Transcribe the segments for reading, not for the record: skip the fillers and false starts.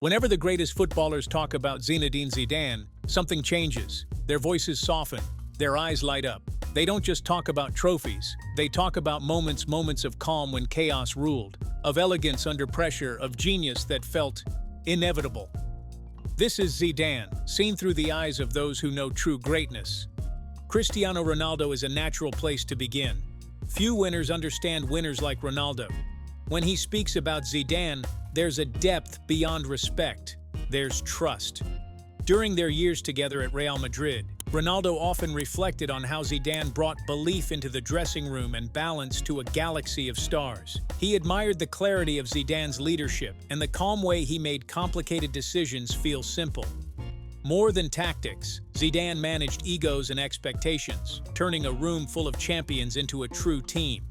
Whenever the greatest footballers talk about Zinedine Zidane, something changes. Their voices soften, their eyes light up. They don't just talk about trophies, they talk about moments of calm when chaos ruled, of elegance under pressure, of genius that felt inevitable. This is Zidane, seen through the eyes of those who know true greatness. Cristiano Ronaldo is a natural place to begin. Few winners understand winners like Ronaldo. When he speaks about Zidane, there's a depth beyond respect. There's trust. During their years together at Real Madrid, Ronaldo often reflected on how Zidane brought belief into the dressing room and balance to a galaxy of stars. He admired the clarity of Zidane's leadership and the calm way he made complicated decisions feel simple. More than tactics, Zidane managed egos and expectations, turning a room full of champions into a true team.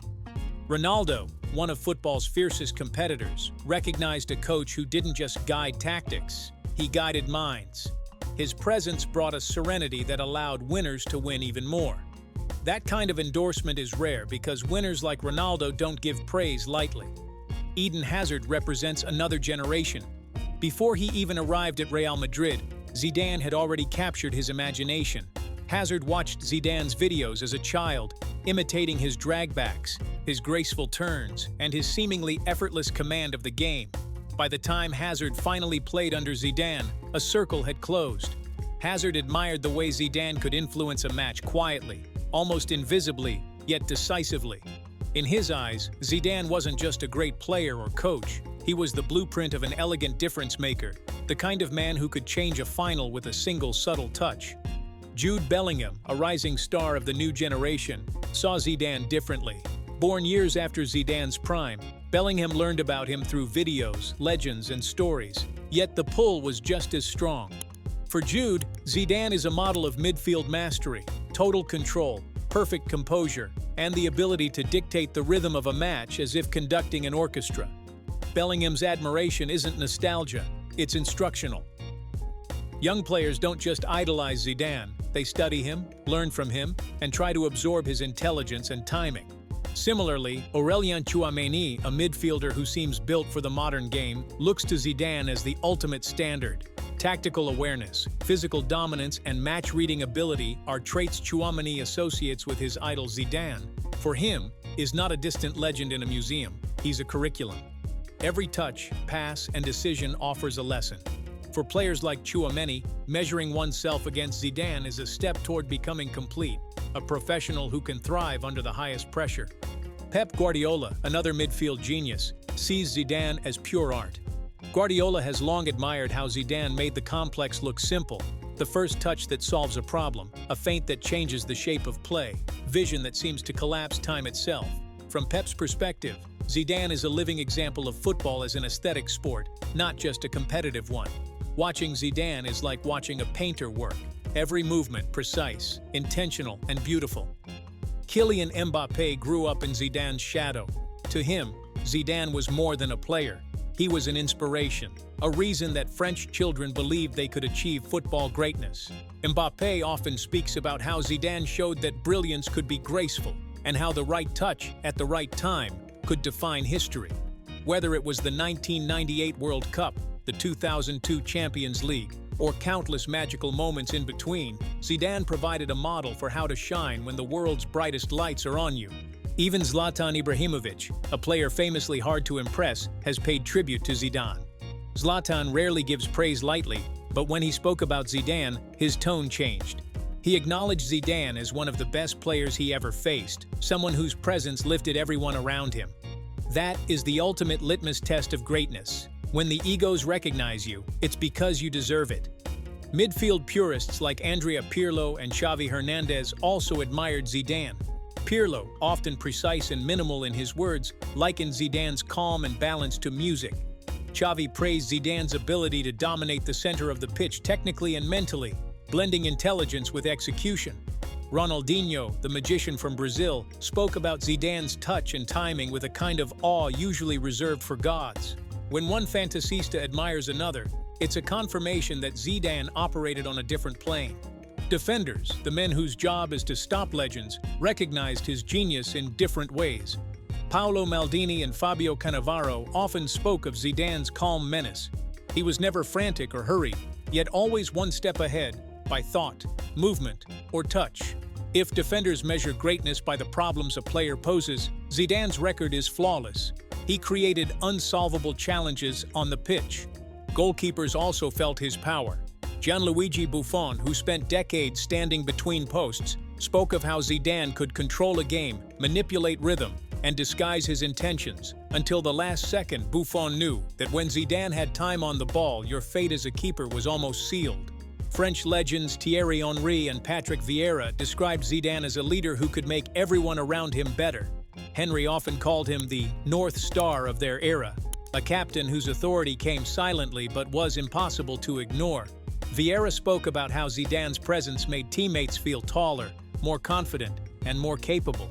Ronaldo, one of football's fiercest competitors, recognized a coach who didn't just guide tactics, he guided minds. His presence brought a serenity that allowed winners to win even more. That kind of endorsement is rare because winners like Ronaldo don't give praise lightly. Eden Hazard represents another generation. Before he even arrived at Real Madrid, Zidane had already captured his imagination. Hazard watched Zidane's videos as a child, imitating his dragbacks, his graceful turns, and his seemingly effortless command of the game. By the time Hazard finally played under Zidane, a circle had closed. Hazard admired the way Zidane could influence a match quietly, almost invisibly, yet decisively. In his eyes, Zidane wasn't just a great player or coach, he was the blueprint of an elegant difference maker, the kind of man who could change a final with a single subtle touch. Jude Bellingham, a rising star of the new generation, saw Zidane differently. Born years after Zidane's prime, Bellingham learned about him through videos, legends, and stories, yet the pull was just as strong. For Jude, Zidane is a model of midfield mastery, total control, perfect composure, and the ability to dictate the rhythm of a match as if conducting an orchestra. Bellingham's admiration isn't nostalgia, it's instructional. Young players don't just idolize Zidane, they study him, learn from him, and try to absorb his intelligence and timing. Similarly, Aurélien Tchouaméni, a midfielder who seems built for the modern game, looks to Zidane as the ultimate standard. Tactical awareness, physical dominance, and match-reading ability are traits Tchouaméni associates with his idol Zidane. For him, is not a distant legend in a museum, he's a curriculum. Every touch, pass, and decision offers a lesson. For players like Tchouaméni, measuring oneself against Zidane is a step toward becoming complete, a professional who can thrive under the highest pressure. Pep Guardiola, another midfield genius, sees Zidane as pure art. Guardiola has long admired how Zidane made the complex look simple, the first touch that solves a problem, a feint that changes the shape of play, vision that seems to collapse time itself. From Pep's perspective, Zidane is a living example of football as an aesthetic sport, not just a competitive one. Watching Zidane is like watching a painter work. Every movement precise, intentional, and beautiful. Kylian Mbappé grew up in Zidane's shadow. To him, Zidane was more than a player. He was an inspiration, a reason that French children believed they could achieve football greatness. Mbappé often speaks about how Zidane showed that brilliance could be graceful, and how the right touch at the right time could define history. Whether it was the 1998 World Cup, the 2002 Champions League, or countless magical moments in between, Zidane provided a model for how to shine when the world's brightest lights are on you. Even Zlatan Ibrahimovic, a player famously hard to impress, has paid tribute to Zidane. Zlatan rarely gives praise lightly, but when he spoke about Zidane, his tone changed. He acknowledged Zidane as one of the best players he ever faced, someone whose presence lifted everyone around him. That is the ultimate litmus test of greatness. When the egos recognize you, it's because you deserve it. Midfield purists like Andrea Pirlo and Xavi Hernandez also admired Zidane. Pirlo, often precise and minimal in his words, likened Zidane's calm and balance to music. Xavi praised Zidane's ability to dominate the center of the pitch technically and mentally, blending intelligence with execution. Ronaldinho, the magician from Brazil, spoke about Zidane's touch and timing with a kind of awe usually reserved for gods. When one fantasista admires another, it's a confirmation that Zidane operated on a different plane. Defenders, the men whose job is to stop legends, recognized his genius in different ways. Paolo Maldini and Fabio Cannavaro often spoke of Zidane's calm menace. He was never frantic or hurried, yet always one step ahead by thought, movement, or touch. If defenders measure greatness by the problems a player poses, Zidane's record is flawless. He created unsolvable challenges on the pitch. Goalkeepers also felt his power. Gianluigi Buffon, who spent decades standing between posts, spoke of how Zidane could control a game, manipulate rhythm, and disguise his intentions. Until the last second, Buffon knew that when Zidane had time on the ball, your fate as a keeper was almost sealed. French legends Thierry Henry and Patrick Vieira described Zidane as a leader who could make everyone around him better. Henry often called him the North Star of their era, a captain whose authority came silently but was impossible to ignore. Vieira spoke about how Zidane's presence made teammates feel taller, more confident, and more capable.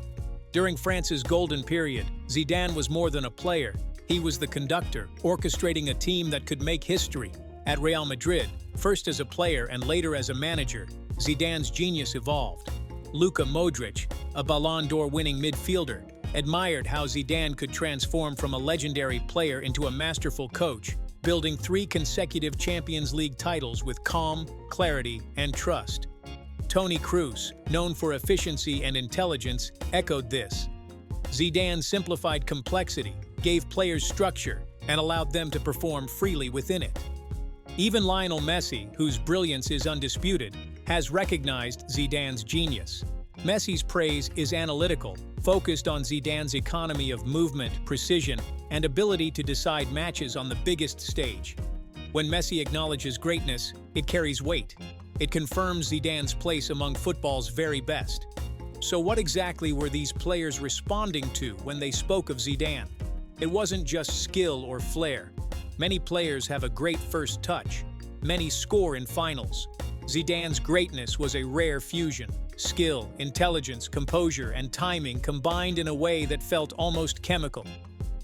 During France's golden period, Zidane was more than a player. He was the conductor, orchestrating a team that could make history. At Real Madrid, first as a player and later as a manager, Zidane's genius evolved. Luka Modric, a Ballon d'Or winning midfielder, admired how Zidane could transform from a legendary player into a masterful coach, building 3 consecutive Champions League titles with calm, clarity, and trust. Toni Kroos, known for efficiency and intelligence, echoed this. Zidane simplified complexity, gave players structure, and allowed them to perform freely within it. Even Lionel Messi, whose brilliance is undisputed, has recognized Zidane's genius. Messi's praise is analytical, focused on Zidane's economy of movement, precision, and ability to decide matches on the biggest stage. When Messi acknowledges greatness, it carries weight. It confirms Zidane's place among football's very best. So what exactly were these players responding to when they spoke of Zidane? It wasn't just skill or flair. Many players have a great first touch. Many score in finals. Zidane's greatness was a rare fusion. Skill, intelligence, composure, and timing combined in a way that felt almost chemical.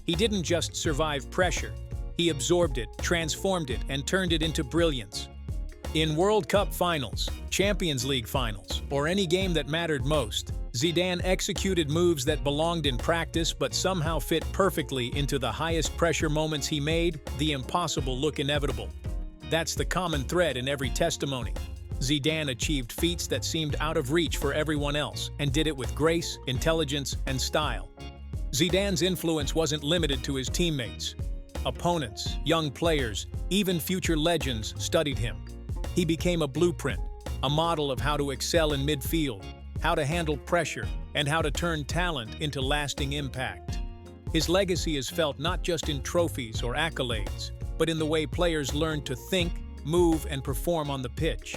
He didn't just survive pressure. He absorbed it, transformed it, and turned it into brilliance. In World Cup finals, Champions League finals, or any game that mattered most, Zidane executed moves that belonged in practice but somehow fit perfectly into the highest pressure moments. He made the impossible look inevitable. That's the common thread in every testimony. Zidane achieved feats that seemed out of reach for everyone else, and did it with grace, intelligence, and style. Zidane's influence wasn't limited to his teammates. Opponents, young players, even future legends studied him. He became a blueprint, a model of how to excel in midfield, how to handle pressure, and how to turn talent into lasting impact. His legacy is felt not just in trophies or accolades, but in the way players learn to think, move, and perform on the pitch.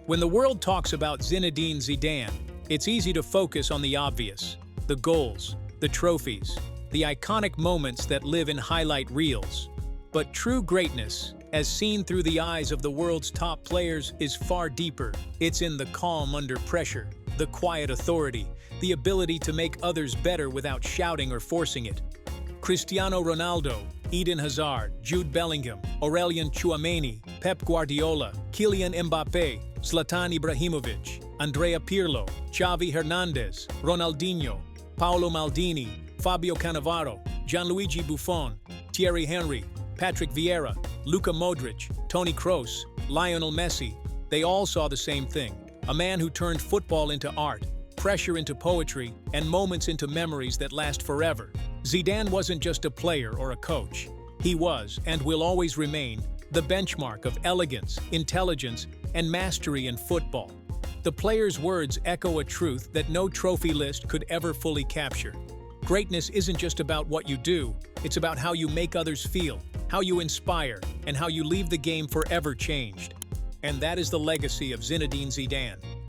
When the world talks about Zinedine Zidane, it's easy to focus on the obvious: the goals, the trophies, the iconic moments that live in highlight reels. But true greatness, as seen through the eyes of the world's top players, is far deeper. It's in the calm under pressure, the quiet authority, the ability to make others better without shouting or forcing it. Cristiano Ronaldo, Eden Hazard, Jude Bellingham, Aurélien Tchouaméni, Pep Guardiola, Kylian Mbappé, Zlatan Ibrahimovic, Andrea Pirlo, Xavi Hernandez, Ronaldinho, Paolo Maldini, Fabio Cannavaro, Gianluigi Buffon, Thierry Henry, Patrick Vieira, Luka Modric, Toni Kroos, Lionel Messi, they all saw the same thing: a man who turned football into art, pressure into poetry, and moments into memories that last forever. Zidane wasn't just a player or a coach. He was, and will always remain, the benchmark of elegance, intelligence, and mastery in football. The player's words echo a truth that no trophy list could ever fully capture. Greatness isn't just about what you do, it's about how you make others feel, how you inspire, and how you leave the game forever changed. And that is the legacy of Zinedine Zidane.